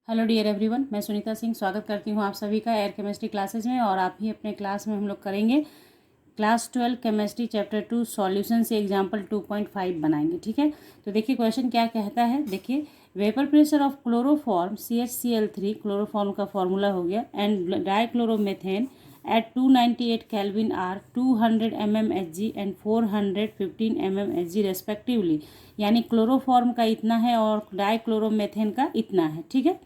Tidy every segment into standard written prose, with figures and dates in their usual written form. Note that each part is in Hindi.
हेलो डियर एवरीवन, मैं सुनीता सिंह स्वागत करती हूँ आप सभी का एयर केमिस्ट्री क्लासेज में। और आप ही अपने क्लास में हम लोग करेंगे क्लास 12 केमिस्ट्री चैप्टर 2 सॉल्यूशन से एग्जाम्पल 2.5 बनाएंगे। ठीक है, तो देखिए क्वेश्चन क्या कहता है। देखिए, vapour pressure of chloroform CHCl3, chloroform का फॉर्मूला हो गया, and dichloromethane at 298 Kelvin are 200 mmHg and 415 mmHg respectively. यानी क्लोरोफॉर्म का इतना है और डाइक्लोरोमेथेन का इतना है। ठीक है,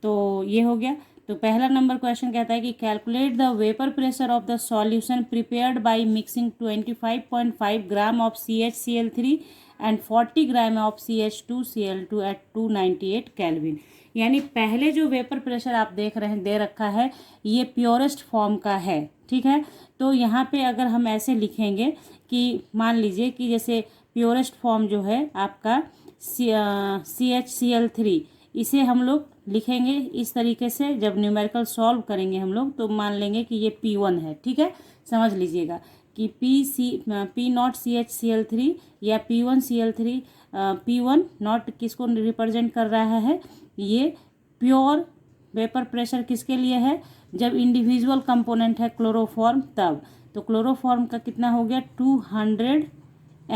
तो ये हो गया। तो पहला नंबर क्वेश्चन कहता है कि calculate the vapour pressure of the solution prepared by mixing 25.5 gram of CHCl3 and 40 gram of CH2Cl2 at 298 kelvin. यानी पहले जो वेपर प्रेशर आप देख रहे हैं दे रखा है, ये प्योरेस्ट फॉर्म का है। ठीक है, तो यहाँ पे अगर हम ऐसे लिखेंगे कि मान लीजिए कि जैसे प्योरेस्ट फॉर्म जो है आपका CHCl3, इसे हम लोग लिखेंगे इस तरीके से। जब न्यूमेरिकल सॉल्व करेंगे हम लोग तो मान लेंगे कि ये P1 है। ठीक है, समझ लीजिएगा कि P0CHCl3 या P1Cl3, P1 नॉट किसको रिप्रेजेंट कर रहा है, ये प्योर वेपर प्रेशर किसके लिए है, जब इंडिविजुअल कंपोनेंट है क्लोरोफॉर्म तब। तो क्लोरोफॉर्म का कितना हो गया 200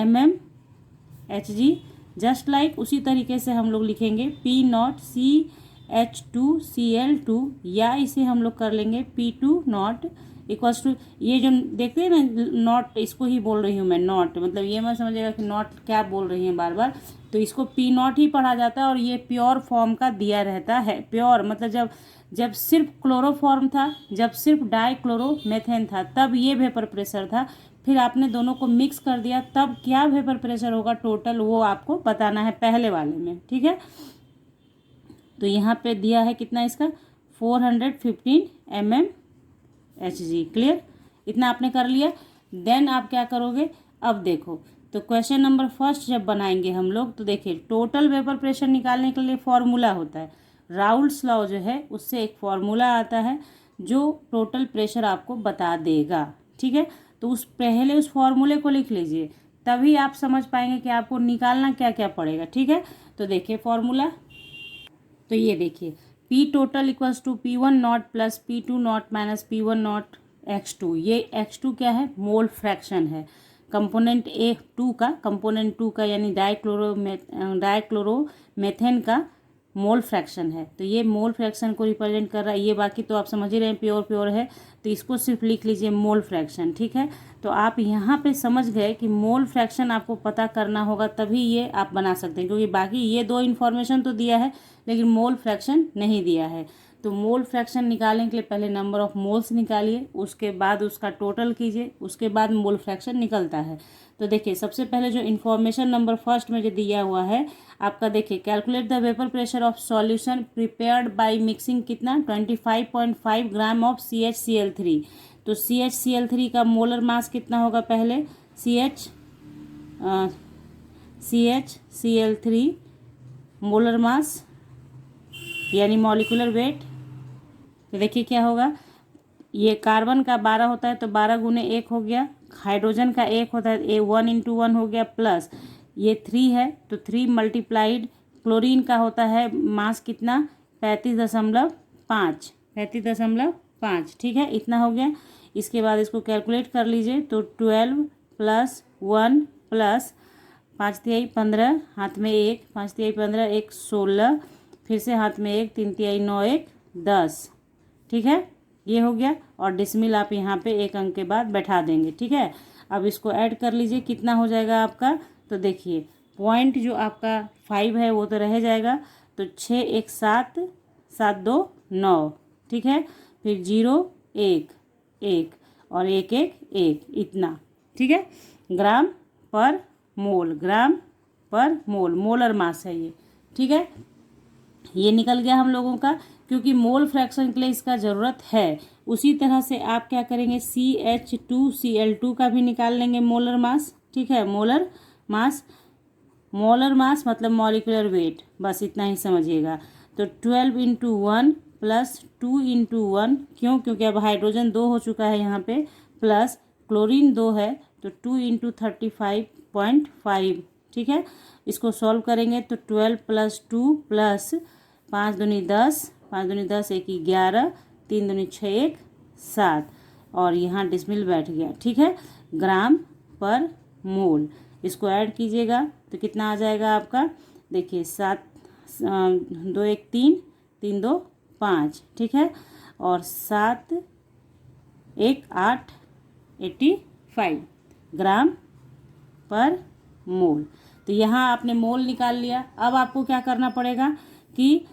mmHg। जस्ट लाइक उसी तरीके से हम लोग लिखेंगे P0CH2Cl2, या इसे हम लोग कर लेंगे P2 नॉट इक्वल्स टू, ये जो देखते हैं ना नॉट, इसको ही बोल रही हूँ मैं नॉट, मतलब ये मैं समझेगा कि नॉट क्या बोल रही हैं बार बार, तो इसको P0 ही पढ़ा जाता है। और ये प्योर फॉर्म का दिया रहता है। प्योर मतलब जब सिर्फ क्लोरोफॉर्म था, जब सिर्फ डाइक्लोरोमेथेन था, तब ये वेपर प्रेशर था। फिर आपने दोनों को मिक्स कर दिया, तब क्या वेपर प्रेशर होगा टोटल, वो आपको बताना है पहले वाले में। ठीक है, तो यहाँ पे दिया है कितना इसका 415 mmHg। क्लियर, इतना आपने कर लिया। देन आप क्या करोगे, अब देखो तो क्वेश्चन नंबर फर्स्ट जब बनाएंगे हम लोग, तो देखिए टोटल वेपर प्रेशर निकालने के लिए फॉर्मूला होता है राउल्ट्स लॉ जो है, उससे एक फॉर्मूला आता है जो टोटल प्रेशर आपको बता देगा। ठीक है, तो उस फॉर्मूले को लिख लीजिए, तभी आप समझ पाएंगे कि आपको निकालना क्या क्या पड़ेगा। ठीक है, तो देखिए फॉर्मूला, तो ये देखिए P total equals to P1 naught plus P2 naught minus P1 naught x2। ये x2 क्या है, मोल फ्रैक्शन है, कंपोनेंट कंपोनेंट 2 का यानी डाइक्लोरोमेथेन का मोल फ्रैक्शन है। तो ये मोल फ्रैक्शन को रिप्रेजेंट कर रहा है। ये बाकी तो आप समझ ही रहे हैं प्योर है, तो इसको सिर्फ लिख लीजिए मोल फ्रैक्शन। ठीक है, तो आप यहाँ पे समझ गए कि मोल फ्रैक्शन आपको पता करना होगा, तभी ये आप बना सकते हैं, क्योंकि बाकी ये दो इन्फॉर्मेशन तो दिया है लेकिन मोल फ्रैक्शन नहीं दिया है। तो मोल फ्रैक्शन निकालने के लिए पहले नंबर ऑफ मोल्स निकालिए, उसके बाद उसका टोटल कीजिए, उसके बाद मोल फ्रैक्शन निकलता है। तो देखिए सबसे पहले जो इन्फॉर्मेशन नंबर फर्स्ट में जो दिया हुआ है आपका, देखिए calculate the vapour pressure of solution prepared by mixing कितना 25.5 ग्राम ऑफ CHCl3। तो CHCl3 का मोलर मास कितना होगा, पहले CHCl3 मोलर मास यानी मॉलिक्यूलर वेट। तो देखिए क्या होगा, ये कार्बन का 12 होता है तो 12 गुने 1 हो गया, हाइड्रोजन का 1 होता है 1 इंटू 1 हो गया, प्लस ये 3 है तो 3 मल्टीप्लाइड क्लोरीन का होता है मास कितना 35.5। ठीक है, इतना हो गया। इसके बाद इसको कैलकुलेट कर लीजिए, तो 12 प्लस 1 प्लस 5×3 15, हाथ में 1, 5×3 15, 1 16, फिर से हाथ में 1, 3×3 9, 1 10। ठीक है, ये हो गया। और डिसमिल आप यहाँ पे एक अंक के बाद बैठा देंगे। ठीक है, अब इसको ऐड कर लीजिए, कितना हो जाएगा आपका, तो देखिए पॉइंट जो आपका 5 है वो तो रह जाएगा, तो 6 1 7 7 2 9। ठीक है, फिर 0 1 1 और 1 1 1, इतना। ठीक है, ग्राम पर मोल, मोलर मास है ये। ठीक है, ये निकल गया हम लोगों का, क्योंकि मोल फ्रैक्शन के लिए इसका ज़रूरत है। उसी तरह से आप क्या करेंगे, CH2Cl2 का भी निकाल लेंगे मोलर मास। ठीक है, मोलर मास मतलब मॉलिक्यूलर वेट, बस इतना ही समझिएगा। तो 12 इंटू 1 प्लस 2 इंटू 1, क्यों, क्योंकि अब हाइड्रोजन 2 हो चुका है यहाँ पे, प्लस क्लोरीन 2 है तो 2 इंटू 35.5। ठीक है, इसको सॉल्व करेंगे तो 12 प्लस 2 प्लस 5 दूनी 10, 5 दूनी 10, 1 11, 3 दूनी 6, 1 7, और यहाँ डिसमिल बैठ गया। ठीक है, ग्राम पर मोल, इसको ऐड कीजिएगा तो कितना आ जाएगा आपका, देखिए 7 2 1 3, 3 2 5, ठीक है, और 7 1 8, 85 ग्राम पर मोल। तो यहाँ आपने मोल निकाल लिया। अब आपको क्या करना पड़ेगा कि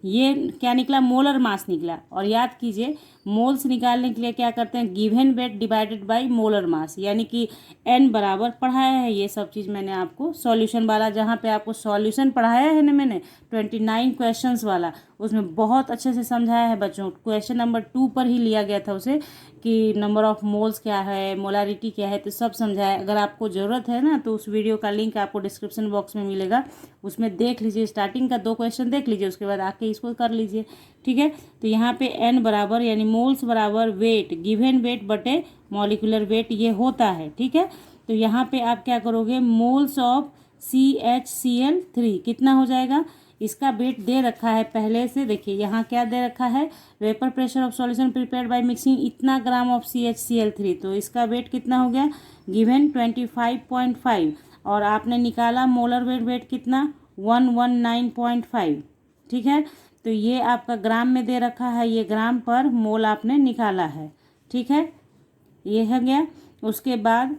ये क्या निकला, मोलर मास निकला। और याद कीजिए मोल्स निकालने के लिए क्या करते हैं, given weight divided by molar mass, यानी कि n बराबर पढ़ाया है। ये सब चीज़ मैंने आपको सॉल्यूशन वाला, जहाँ पे आपको सॉल्यूशन पढ़ाया है ना मैंने 29 क्वेश्चंस वाला, उसमें बहुत अच्छे से समझाया है बच्चों। क्वेश्चन नंबर 2 पर ही लिया गया था उसे कि नंबर ऑफ मोल्स क्या है, मोलारिटी क्या है, तो सब समझाया। अगर आपको ज़रूरत है ना तो उस वीडियो का लिंक आपको डिस्क्रिप्शन बॉक्स में मिलेगा, उसमें देख लीजिए। स्टार्टिंग का 2 क्वेश्चन देख लीजिए, उसके बाद आके इसको कर लीजिए। ठीक है, तो यहाँ पे n बराबर यानी मोल्स बराबर वेट, गिवन वेट बटे मॉलिक्यूलर वेट ये होता है। ठीक है, तो यहाँ पे आप क्या करोगे, मोल्स ऑफ CHCl3 कितना हो जाएगा, इसका वेट दे रखा है पहले से। देखिए यहाँ क्या दे रखा है, vapour pressure of solution prepared by mixing इतना ग्राम ऑफ CHCl3, तो इसका वेट कितना हो गया, गिवन 25.5, और आपने निकाला मोलर वेट कितना 119.5। ठीक है, तो ये आपका ग्राम में दे रखा है, ये ग्राम पर मोल आपने निकाला है। ठीक है, ये हो गया। उसके बाद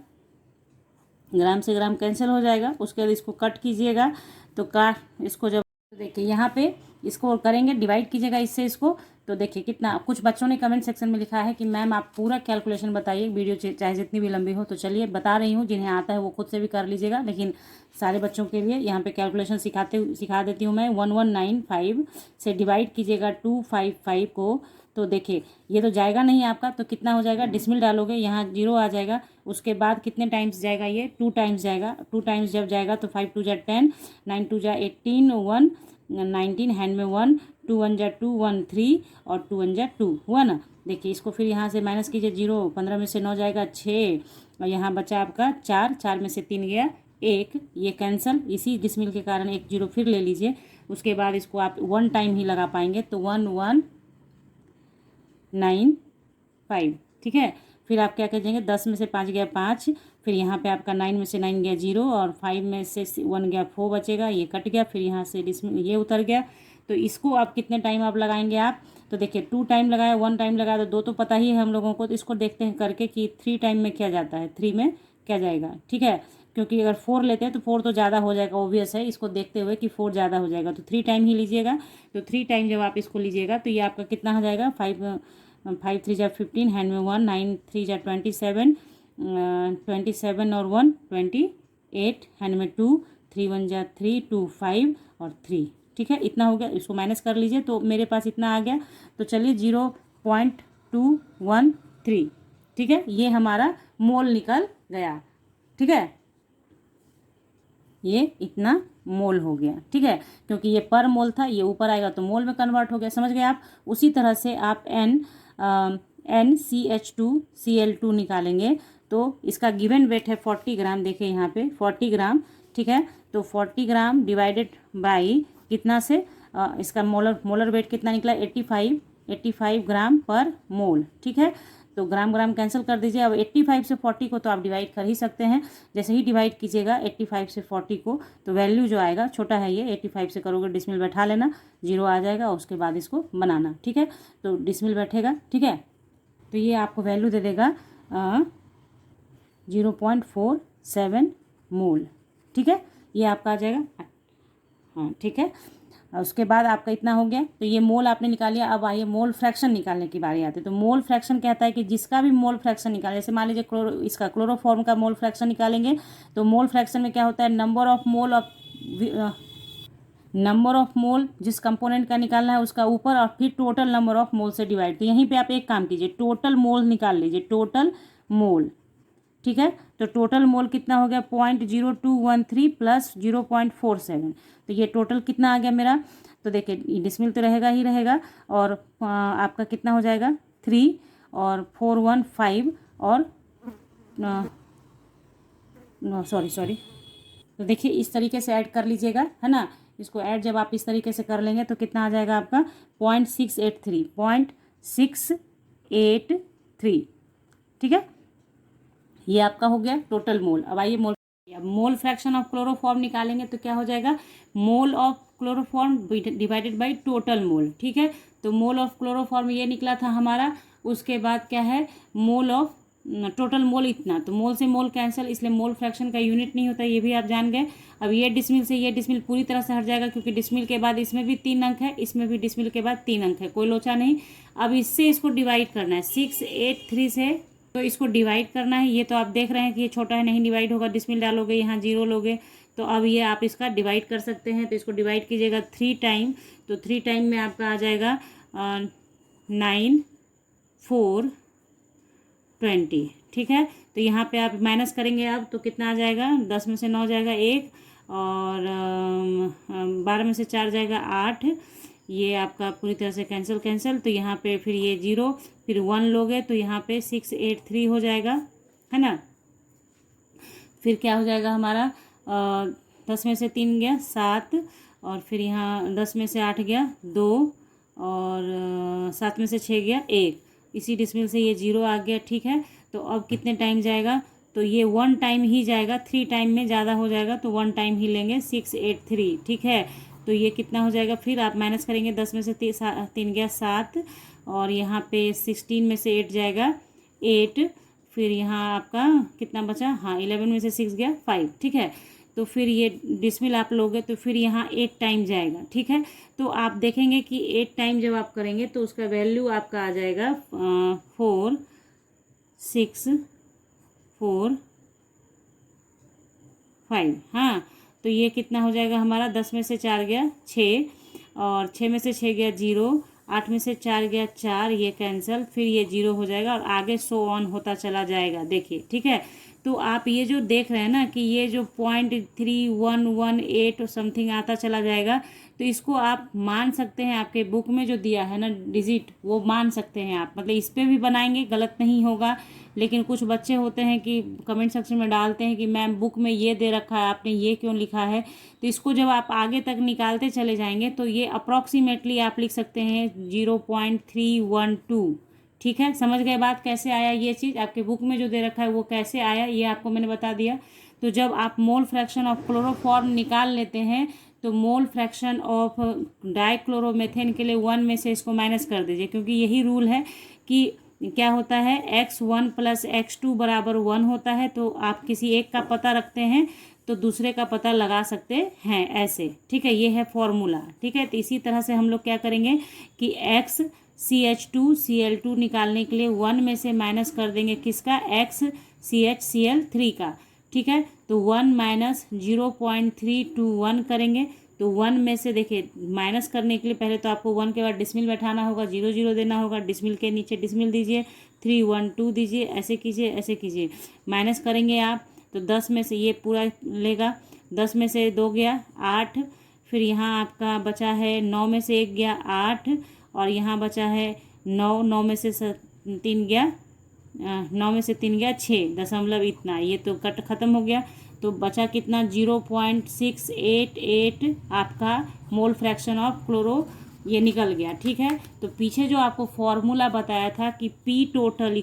ग्राम से ग्राम कैंसिल हो जाएगा, उसके बाद इसको कट कीजिएगा। तो काट इसको जब देखिए यहाँ पे इसको करेंगे, डिवाइड कीजिएगा इससे इसको, तो देखिए कितना। कुछ बच्चों ने कमेंट सेक्शन में लिखा है कि मैम आप पूरा कैलकुलेशन बताइए, वीडियो चाहे जितनी भी लंबी हो। तो चलिए बता रही हूँ, जिन्हें आता है वो खुद से भी कर लीजिएगा, लेकिन सारे बच्चों के लिए यहाँ पे कैलकुलेशन सिखा देती हूँ मैं। 1195 से डिवाइड कीजिएगा 255 को, तो देखिए ये तो जाएगा नहीं आपका, तो कितना हो जाएगा, डिसमिल डालोगे, यहाँ 0 आ जाएगा। उसके बाद कितने टाइम्स जाएगा, ये 2 टाइम्स जाएगा। 2 टाइम्स जब जाएगा तो 5 2 जा 10, 9 2 जा 18, 1 19, हैंड में 1, 2 1 जा 2, 1 3, और 2 1 जा 2 हुआ ना। देखिए इसको फिर यहाँ से माइनस कीजिए, 0, 15 में से 9 जाएगा 6, और यहाँ बचा आपका 4, 4 में से 3 गया 1, ये कैंसल, इसी डिसमिल के कारण 1 0 फिर ले लीजिए। उसके बाद इसको आप 1 टाइम ही लगा पाएंगे, तो 1195। ठीक है, फिर आप क्या करेंगे, 10 में से 5 गया 5, फिर यहाँ पे आपका 9 में से 9 गया 0, और 5 में से 1 गया 4 बचेगा, ये कट गया, फिर यहाँ से डिसमिल ये उतर गया। तो इसको आप कितने टाइम आप लगाएंगे आप, तो देखिए 2 टाइम लगाया, 1 टाइम लगाया, तो 2 तो पता ही है हम लोगों को। तो इसको देखते हैं करके कि 3 टाइम में क्या जाता है, 3 में क्या जाएगा। ठीक है, क्योंकि अगर 4 लेते हैं तो 4 तो ज़्यादा हो जाएगा, ऑब्वियस है, इसको देखते हुए कि 4 ज़्यादा हो जाएगा, तो 3 टाइम ही लीजिएगा। तो 3 टाइम जब आप इसको लीजिएगा तो ये आपका कितना हो जाएगा, 5 3 जा 15, हैंड में 1, 9 3 जा 27, 27 और 1 28, हैंड में 2, 3 1 जा 3, 2 5 और 3। ठीक है, इतना हो गया, इसको माइनस कर लीजिए, तो मेरे पास इतना आ गया। तो चलिए 0.213। ठीक है, ये हमारा मोल निकल गया। ठीक है, ये इतना मोल हो गया। ठीक है, क्योंकि ये पर मोल था, ये ऊपर आएगा तो मोल में कन्वर्ट हो गया, समझ गए आप। उसी तरह से आप NCH2Cl2 निकालेंगे, तो इसका गिवन वेट है 40 ग्राम, देखिए यहाँ पे 40 ग्राम। ठीक है, तो 40 ग्राम डिवाइडेड बाई कितना से, इसका मोलर वेट कितना निकला, 85 ग्राम पर मोल। ठीक है, तो ग्राम ग्राम कैंसिल कर दीजिए। अब 85 से 40 को तो आप डिवाइड कर ही सकते हैं। जैसे ही डिवाइड कीजिएगा 85 से 40 को, तो वैल्यू जो आएगा, छोटा है ये, 85 से करोगे डिसमिल बैठा लेना, 0 आ जाएगा, उसके बाद इसको बनाना। ठीक है, तो डिसमिल बैठेगा। ठीक है, तो ये आपको वैल्यू दे देगा 0.47 मोल। ठीक है, ये आपका आ जाएगा। हाँ ठीक है, उसके बाद आपका इतना हो गया, तो ये मोल आपने निकाल लिया। अब आइए मोल फ्रैक्शन निकालने की बारी आती है। तो मोल फ्रैक्शन कहता है कि जिसका भी मोल फ्रैक्शन निकाले, जैसे मान लीजिए इसका क्लोरोफॉर्म का मोल फ्रैक्शन निकालेंगे, तो मोल फ्रैक्शन में क्या होता है, नंबर ऑफ मोल जिस कंपोनेंट का निकालना है उसका ऊपर, और फिर टोटल नंबर ऑफ मोल से डिवाइड। तो यहीं पे आप एक काम कीजिए, टोटल मोल निकाल लीजिए, टोटल मोल। ठीक है, तो टोटल मोल कितना हो गया, 0.0213 प्लस 0.47, तो ये टोटल कितना आ गया मेरा। तो देखिए डिसमिल तो रहेगा ही रहेगा, और आपका कितना हो जाएगा 3 और 415 और सॉरी, तो देखिए इस तरीके से ऐड कर लीजिएगा, है ना। इसको ऐड जब आप इस तरीके से कर लेंगे तो कितना आ जाएगा आपका 0.683 ठीक है। ये आपका हो गया टोटल मोल। अब आइए मोल फ्रैक्शन ऑफ क्लोरोफॉर्म निकालेंगे तो क्या हो जाएगा, mole of chloroform divided by total mole. ठीक है, तो मोल ऑफ क्लोरोफॉर्म ये निकला था हमारा। उसके बाद क्या है, मोल ऑफ टोटल मोल इतना, तो मोल से मोल कैंसिल, इसलिए मोल फ्रैक्शन का यूनिट नहीं होता, ये भी आप जान गए। अब ये डिसमिल से ये डिसमिल पूरी तरह से हट जाएगा, क्योंकि डिसमिल के बाद इसमें भी 3 अंक है, इसमें भी डिसमिल के बाद 3 अंक है, कोई लोचा नहीं। अब इससे इसको डिवाइड करना है 683 से, तो इसको डिवाइड करना है। ये तो आप देख रहे हैं कि ये छोटा है, नहीं डिवाइड होगा, डिसमिल डालोगे यहाँ 0 लोगे, तो अब ये आप इसका डिवाइड कर सकते हैं। तो इसको डिवाइड कीजिएगा 3 टाइम, तो 3 टाइम में आपका आ जाएगा 9 4 20। ठीक है, तो यहाँ पे आप माइनस करेंगे अब तो कितना आ जाएगा, 10 में से 9 जाएगा 1, और 12 में से 4 जाएगा 8, ये आपका पूरी तरह से कैंसिल। तो यहाँ पे फिर ये 0, फिर 1 लोगे तो यहाँ पे 683 हो जाएगा, है ना। फिर क्या हो जाएगा हमारा, 10 में से 3 गया 7, और फिर यहाँ 10 में से 8 गया 2, और 7 में से 6 गया 1, इसी डिसमिल से ये 0 आ गया। ठीक है, तो अब कितने टाइम जाएगा, तो ये 1 टाइम ही जाएगा, 3 टाइम में ज़्यादा हो जाएगा तो 1 टाइम ही लेंगे 683। ठीक है, तो ये कितना हो जाएगा, फिर आप माइनस करेंगे, 10 में से 3 गया 7, और यहाँ पे 16 में से 8 जाएगा 8, फिर यहाँ आपका कितना बचा, हाँ 11 में से 6 गया 5। ठीक है, तो फिर ये डिसमिल आप लोगे तो फिर यहाँ 8 टाइम जाएगा। ठीक है, तो आप देखेंगे कि 8 टाइम जब आप करेंगे तो उसका वैल्यू आपका आ जाएगा 4 6 4 5। हाँ, तो ये कितना हो जाएगा हमारा, 10 में से 4 गया 6, और 6 में से 6 गया 0, 8 में से 4 गया 4, ये कैंसिल, फिर ये 0 हो जाएगा, और आगे सो ऑन होता चला जाएगा। देखिए, ठीक है, तो आप ये जो देख रहे हैं ना कि ये जो 0.3118 समथिंग आता चला जाएगा, तो इसको आप मान सकते हैं, आपके बुक में जो दिया है ना डिजिट, वो मान सकते हैं आप, मतलब इस पर भी बनाएंगे, गलत नहीं होगा। लेकिन कुछ बच्चे होते हैं कि कमेंट सेक्शन में डालते हैं कि मैम बुक में ये दे रखा है, आपने ये क्यों लिखा है। तो इसको जब आप आगे तक निकालते चले जाएंगे तो ये अप्रॉक्सीमेटली आप लिख सकते हैं 0.312। ठीक है, समझ गए बात, कैसे आया ये चीज़, आपके बुक में जो दे रखा है वो कैसे आया, ये आपको मैंने बता दिया। तो जब आप मोल फ्रैक्शन ऑफ क्लोरोफॉर्म निकाल लेते हैं तो मोल फ्रैक्शन ऑफ डाइक्लोरोमेथेन के लिए 1 में से इसको माइनस कर दीजिए, क्योंकि यही रूल है कि क्या होता है, x1 + x2 = 1 होता है। तो आप किसी एक का पता रखते हैं तो दूसरे का पता लगा सकते हैं ऐसे। ठीक है, ये है फॉर्मूला। ठीक है, तो इसी तरह से हम लोग क्या करेंगे कि XCH2Cl2 निकालने के लिए 1 में से माइनस कर देंगे किसका, XCHCl3 का। ठीक है, तो 1 - 0.321 करेंगे, तो 1 में से देखिए माइनस करने के लिए पहले तो आपको 1 के बाद डिसमिल बैठाना होगा, 0 0 देना होगा, डिसमिल के नीचे डिसमिल दीजिए, 3 1 2 दीजिए, ऐसे कीजिए ऐसे कीजिए, माइनस करेंगे आप तो 10 में से ये पूरा लेगा, 10 में से 2 गया 8, फिर यहाँ आपका बचा है 9 में से 1 गया 8, और यहाँ बचा है 9, 9 में से 3 गया 9 में से 3 गया 6 दशमलव इतना, ये तो कट खत्म हो गया। तो बचा कितना, 0.688 आपका मोल फ्रैक्शन ऑफ क्लोरो ये निकल गया। ठीक है, तो पीछे जो आपको फॉर्मूला बताया था कि P total =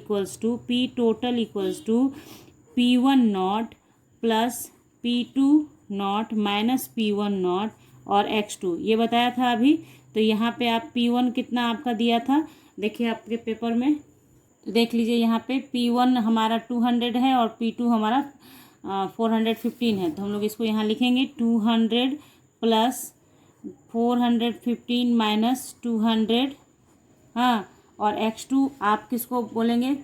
P1 naught plus P2 naught minus P1 not और x2, ये बताया था अभी। तो यहाँ पे आप P1 कितना आपका दिया था, देखिए आपके पेपर में देख लीजिए, यहाँ पे P1 हमारा 200 है और P2 हमारा 415 है। तो हम लोग इसको यहाँ लिखेंगे 200 + 415 - 200। हाँ, और x2 आप किसको बोलेंगे,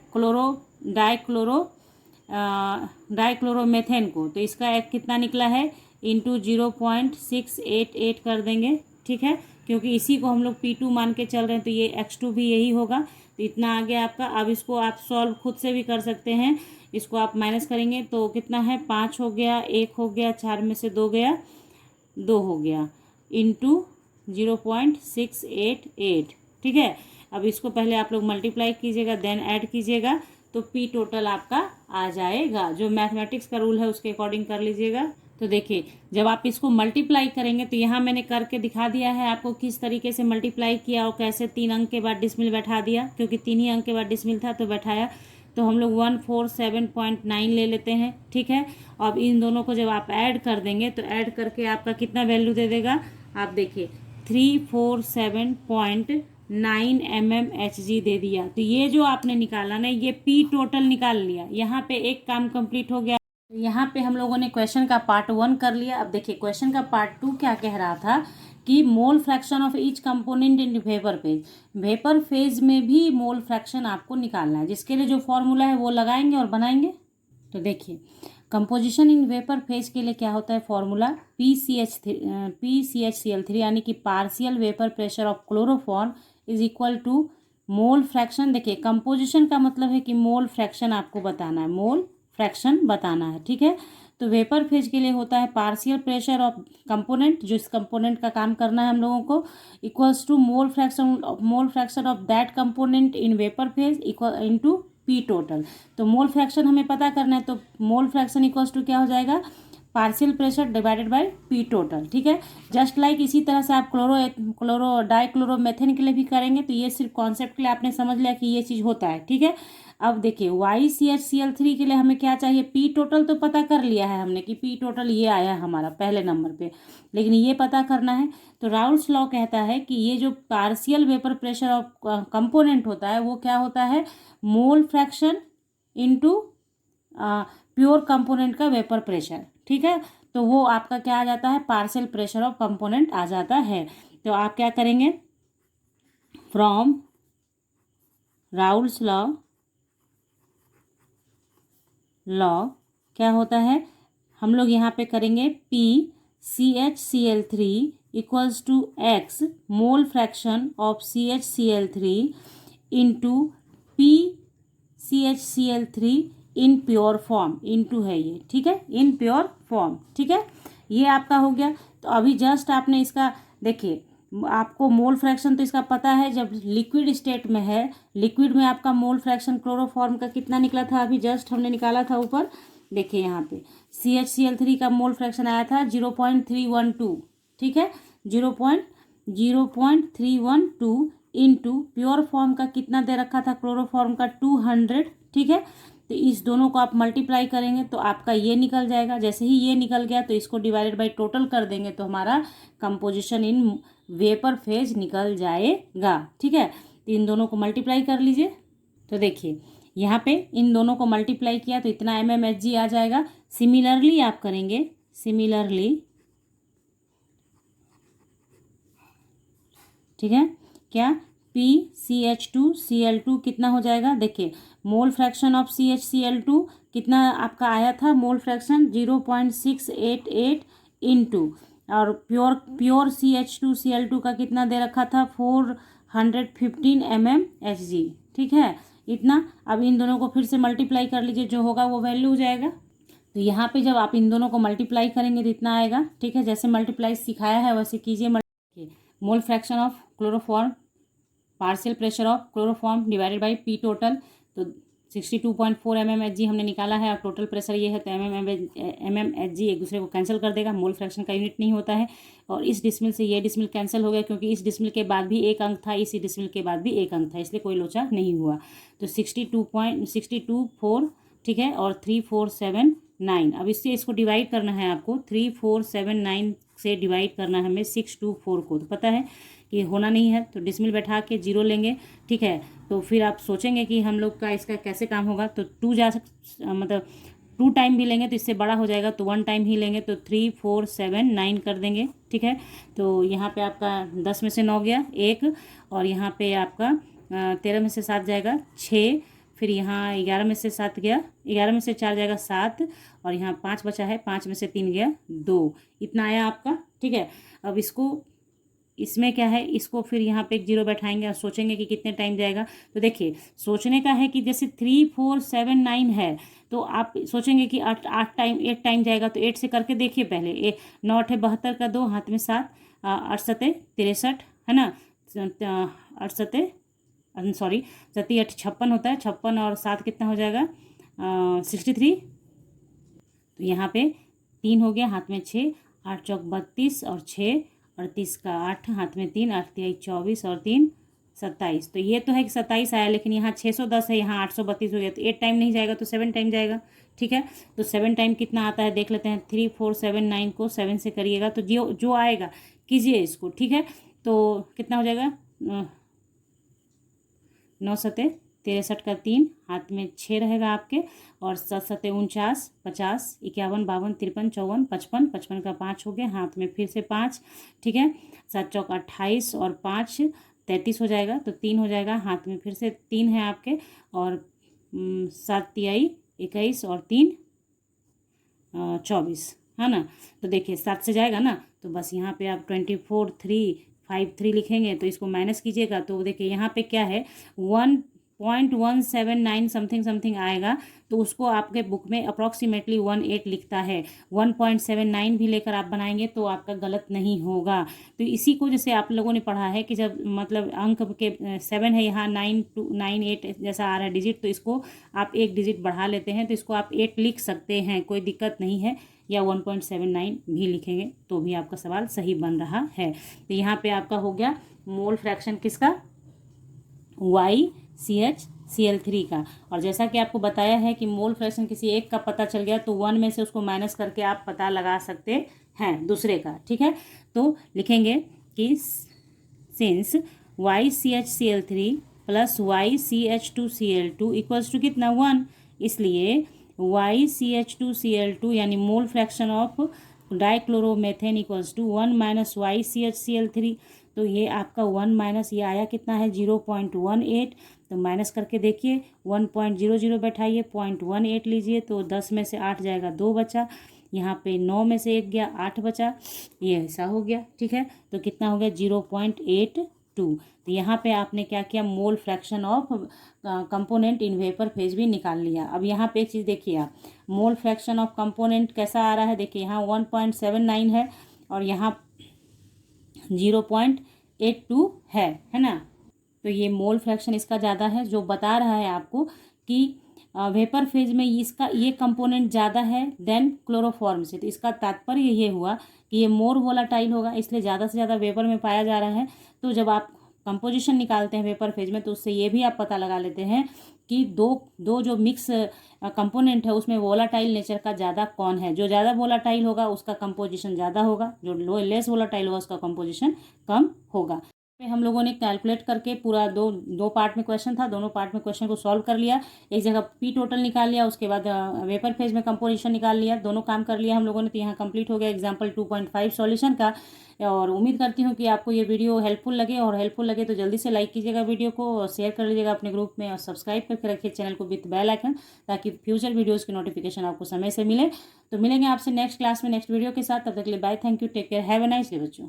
डाइक्लोरोमेथेन को। तो इसका एक कितना निकला है, इंटू 0.688 कर देंगे। ठीक है, क्योंकि इसी को हम लोग P2 मान के चल रहे हैं, तो ये x2 भी यही होगा। तो इतना आ गया आपका। अब इसको आप सॉल्व खुद से भी कर सकते हैं, इसको आप माइनस करेंगे तो कितना है, 5 हो गया, 1 हो गया, 4 में से 2 गया 2 हो गया, इंटू 0.688। ठीक है, अब इसको पहले आप लोग मल्टीप्लाई कीजिएगा, देन ऐड कीजिएगा, तो P टोटल आपका आ जाएगा। जो मैथमेटिक्स का रूल है उसके अकॉर्डिंग कर लीजिएगा। तो देखिए जब आप इसको मल्टीप्लाई करेंगे तो यहाँ मैंने करके दिखा दिया है आपको किस तरीके से मल्टीप्लाई किया और कैसे 3 अंक के बाद डिसमिल बैठा दिया, क्योंकि 3 ही अंक के बाद डिसमिल था तो बैठाया। तो हम लोग 147.9 ले लेते हैं, ठीक है। अब इन दोनों को जब आप ऐड कर देंगे तो ऐड करके आपका कितना वैल्यू दे देगा, आप देखिए 347.9 mmHg दे दिया। तो ये जो आपने निकाला ना, ये पी टोटल निकाल लिया। यहाँ पे एक काम कंप्लीट हो गया। यहाँ पे हम लोगों ने क्वेश्चन का पार्ट 1 कर लिया। अब देखिए क्वेश्चन का पार्ट 2 क्या कह रहा था कि मोल fraction of each component in vapour phase. Vapour phase में भी मोल फ्रैक्शन आपको निकालना है, जिसके लिए जो फॉर्मूला है वो लगाएंगे और बनाएंगे। तो देखिए कंपोजिशन इन वेपर फेज के लिए क्या होता है फॉर्मूला, PCHCl3 यानी कि partial vapour pressure of chloroform is equal to mole fraction. देखिए कंपोजिशन का मतलब है कि मोल फ्रैक्शन आपको बताना है, मोल फ्रैक्शन बताना है, ठीक है। तो वेपर फेज के लिए होता है पार्शियल प्रेशर ऑफ कंपोनेंट, जो इस कंपोनेंट का काम करना है हम लोगों को, equals to mole fraction of that component in vapour phase equal into P total. तो मोल फ्रैक्शन हमें पता करना है, तो मोल फ्रैक्शन इक्वल्स टू क्या हो जाएगा, partial pressure divided by P total, ठीक है। जस्ट लाइक इसी तरह से आप डाइक्लोरोमेथेन के लिए भी करेंगे। तो ये सिर्फ कॉन्सेप्ट के लिए आपने समझ लिया कि ये चीज़ होता है, ठीक है। अब देखिए YCHCl3 के लिए हमें क्या चाहिए, पी टोटल तो पता कर लिया है हमने कि पी टोटल ये आया हमारा पहले नंबर पे, लेकिन ये पता करना है। तो राउल्स लॉ कहता है कि ये जो partial vapour pressure of component होता है वो क्या होता है, mole fraction into pure component का वेपर प्रेशर, ठीक है। तो वो आपका क्या आ जाता है, पार्शियल प्रेशर ऑफ कंपोनेंट आ जाता है। तो आप क्या करेंगे, फ्रॉम राउल्स लॉ क्या होता है, हम लोग यहाँ पे करेंगे PCHCl3 equals to x mole fraction of CHCl3 into PCHCl3 in pure form, into है ये, ठीक है, इन प्योर फॉर्म, ठीक है। ये आपका हो गया। तो अभी जस्ट आपने इसका देखिए, आपको मोल फ्रैक्शन तो इसका पता है, जब लिक्विड स्टेट में है, लिक्विड में आपका मोल फ्रैक्शन क्लोरोफॉर्म का कितना निकला था, अभी जस्ट हमने निकाला था ऊपर, देखिए यहाँ पे CHCl3 का मोल फ्रैक्शन आया था 0.312, ठीक है, 0.312 इंटू प्योर फॉर्म का कितना दे रखा था, क्लोरोफॉर्म का 200, ठीक है। तो इस दोनों को आप मल्टीप्लाई करेंगे तो आपका ये निकल जाएगा। जैसे ही ये निकल गया तो इसको डिवाइडेड बाय टोटल कर देंगे तो हमारा कंपोजिशन इन वेपर फेज निकल जाएगा, ठीक है। तो इन दोनों को मल्टीप्लाई कर लीजिए। तो देखिए यहाँ पे इन दोनों को मल्टीप्लाई किया तो इतना mmHg आ जाएगा। सिमिलरली आप करेंगे, सिमिलरली, ठीक है, क्या PCH2Cl2 कितना हो जाएगा, देखिए मोल फ्रैक्शन ऑफ CHCl2 कितना आपका आया था, मोल फ्रैक्शन 0.688 इंटू, और प्योर CH2Cl2 का कितना दे रखा था, 415 mmHg, ठीक है, इतना। अब इन दोनों को फिर से मल्टीप्लाई कर लीजिए, जो होगा वो वैल्यू हो जाएगा। तो यहाँ पे जब आप इन दोनों को मल्टीप्लाई करेंगे तो इतना आएगा, ठीक है। जैसे मल्टीप्लाई सिखाया है वैसे कीजिए। मोल fraction of chloroform, partial pressure of chloroform divided by P total, तो 62.4 mmHg हमने निकाला है, और टोटल प्रेशर ये है, तो mmHg एक दूसरे को कैंसिल कर देगा, मोल फ्रैक्शन का यूनिट नहीं होता है। और इस डिसमिल से ये डिसमिल कैंसिल हो गया, क्योंकि इस डिसमिल के बाद भी एक अंक था, इस डिसमिल के बाद भी एक अंक था, इसलिए कोई लोचा नहीं हुआ। तो 62.624, ठीक है, और 3479। अब इससे इसको डिवाइड करना है आपको, 3479 से डिवाइड करना है हमें 624 को, तो पता है कि होना नहीं है, तो डिसमिल बैठा के जीरो लेंगे, ठीक है। तो फिर आप सोचेंगे कि हम लोग का इसका कैसे काम होगा, तो मतलब 2 टाइम भी लेंगे तो इससे बड़ा हो जाएगा, तो 1 टाइम ही लेंगे, तो 3479 कर देंगे, ठीक है। तो यहाँ पे आपका 10 में से 9 गया 1, और यहाँ पे आपका 13 में से 7 जाएगा 6, फिर यहाँ 11 में से 7 गया, 11 में से 4 जाएगा 7, और यहाँ 5 बचा है, 5 में से 3 गया 2, इतना आया आपका, ठीक है। अब इसको, इसमें क्या है, इसको फिर यहाँ पे एक जीरो बैठाएंगे और सोचेंगे कि कितने टाइम जाएगा। तो देखिए सोचने का है कि जैसे 3479 है, तो आप सोचेंगे कि 8 टाइम जाएगा, तो 8 से करके देखिए पहले, 9 8 72 का 2 हाथ में 7, 8 7 63 है ना, 8 सॉरी 7 8 56 होता है, 56 और 7 कितना हो जाएगा, 63। तो यहाँ पे 3 हो गया, हाथ में 6, 8 चौक 32 और 6 38 का 8, हाथ में 3, 8 तिहाई 24 और 3 27। तो ये तो है कि 27 आया, लेकिन यहाँ 610 है, यहाँ 832 हो गया, तो 8 टाइम नहीं जाएगा तो 7 टाइम जाएगा। ठीक है, तो 7 टाइम कितना आता है देख लेते हैं। 3 4 7 9 को 7 से करिएगा तो जो जो आएगा कीजिए इसको। ठीक है, तो कितना हो जाएगा, 9 सते 63 का 3, हाथ में 6 रहेगा आपके, और 7 सते 49, 50, 51, 52, 53, 54, 55, 55 का 5 हो गया, हाथ में फिर से 5। ठीक है, 7 चौक 28 और 5 33 हो जाएगा, तो 3 हो जाएगा, हाथ में फिर से 3 है आपके, और 7 तिहाई 21 और 3 24, है ना। तो देखिए 7 से जाएगा ना, तो बस यहाँ पे आप 24 3 5 3 लिखेंगे, तो इसको माइनस कीजिएगा, तो देखिए यहाँ पे क्या है 1.179 समथिंग समथिंग आएगा, तो उसको आपके बुक में अप्रॉक्सीमेटली 18 लिखता है। 1.79 भी लेकर आप बनाएंगे तो आपका गलत नहीं होगा। तो इसी को जैसे आप लोगों ने पढ़ा है कि जब मतलब अंक के 7 है, यहाँ 9 2 9 8 जैसा आ रहा है डिजिट, तो इसको आप एक डिजिट बढ़ा लेते हैं, तो इसको आप 8 लिख सकते हैं, कोई दिक्कत नहीं है, या 1.79 भी लिखेंगे तो भी आपका सवाल सही बन रहा है। तो यहाँ पे आपका हो गया मोल फ्रैक्शन किसका, YCHCl3 का। और जैसा कि आपको बताया है कि मोल फ्रैक्शन किसी एक का पता चल गया तो 1 में से उसको माइनस करके आप पता लगा सकते हैं दूसरे का। ठीक है, तो लिखेंगे कि since YCHCl3 plus YCH2Cl2 equals to कितना 1, इसलिए YCH2Cl2 यानी mole fraction of dichloromethane equals to 1 minus YCHCl3। तो ये आपका 1 माइनस ये आया कितना है 0.18, तो माइनस करके देखिए 1.00 बैठाइए, 0.18 लीजिए, तो 10 में से 8 जाएगा, 2 बचा, यहाँ पे 9 में से 1 गया, 8 बचा, ये ऐसा हो गया। ठीक है, तो कितना हो गया 0.82। तो यहाँ पे आपने क्या किया, मोल fraction of component in vapour phase भी निकाल लिया। अब यहाँ पे एक चीज़ देखिए आप, मोल फ्रैक्शन ऑफ कंपोनेंट कैसा आ रहा है, देखिए यहाँ 1.79 है और यहाँ 0.82 है ना। तो ये मोल फ्रैक्शन इसका ज़्यादा है, जो बता रहा है आपको कि वेपर फेज में इसका ये कंपोनेंट ज़्यादा है देन क्लोरोफॉर्म से। तो इसका तात्पर्य ये हुआ कि ये मोर वोलाटाइल होगा, इसलिए ज़्यादा से ज़्यादा वेपर में पाया जा रहा है। तो जब आप कंपोजिशन निकालते हैं वेपर फेज में, तो उससे ये भी आप पता लगा लेते हैं कि दो जो मिक्स कंपोनेंट है उसमें वोलाटाइल नेचर का ज़्यादा कौन है। जो ज़्यादा वोलाटाइल होगा उसका कंपोजिशन ज़्यादा होगा, जो लेस वोलाटाइल होगा उसका कंपोजिशन कम होगा। हम लोगों ने कैलकुलेट करके पूरा दो पार्ट में क्वेश्चन था, दोनों पार्ट में क्वेश्चन को सॉल्व कर लिया, एक जगह पी टोटल निकाल लिया, उसके बाद वेपर फेज में कंपोजिशन निकाल लिया, दोनों काम कर लिया हम लोगों ने। तो यहाँ कंप्लीट हो गया एग्जाम्पल 2.5 सॉल्यूशन का। और उम्मीद करती हूँ कि आपको ये वीडियो हेल्पफुल लगे, और हेल्पफुल लगे तो जल्दी से लाइक कीजिएगा वीडियो को, और शेयर कर लीजिएगा अपने ग्रुप में, और सब्सक्राइब करके रखिए चैनल को विथ बेल आइकन, ताकि फ्यूचर वीडियोज़ की नोटिफिकेशन आपको समय से मिले। तो मिलेंगे आपसे नेक्स्ट क्लास में नेक्स्ट वीडियो के साथ, तब तक के लिए bye, thank you, take care, have a nice day बच्चों।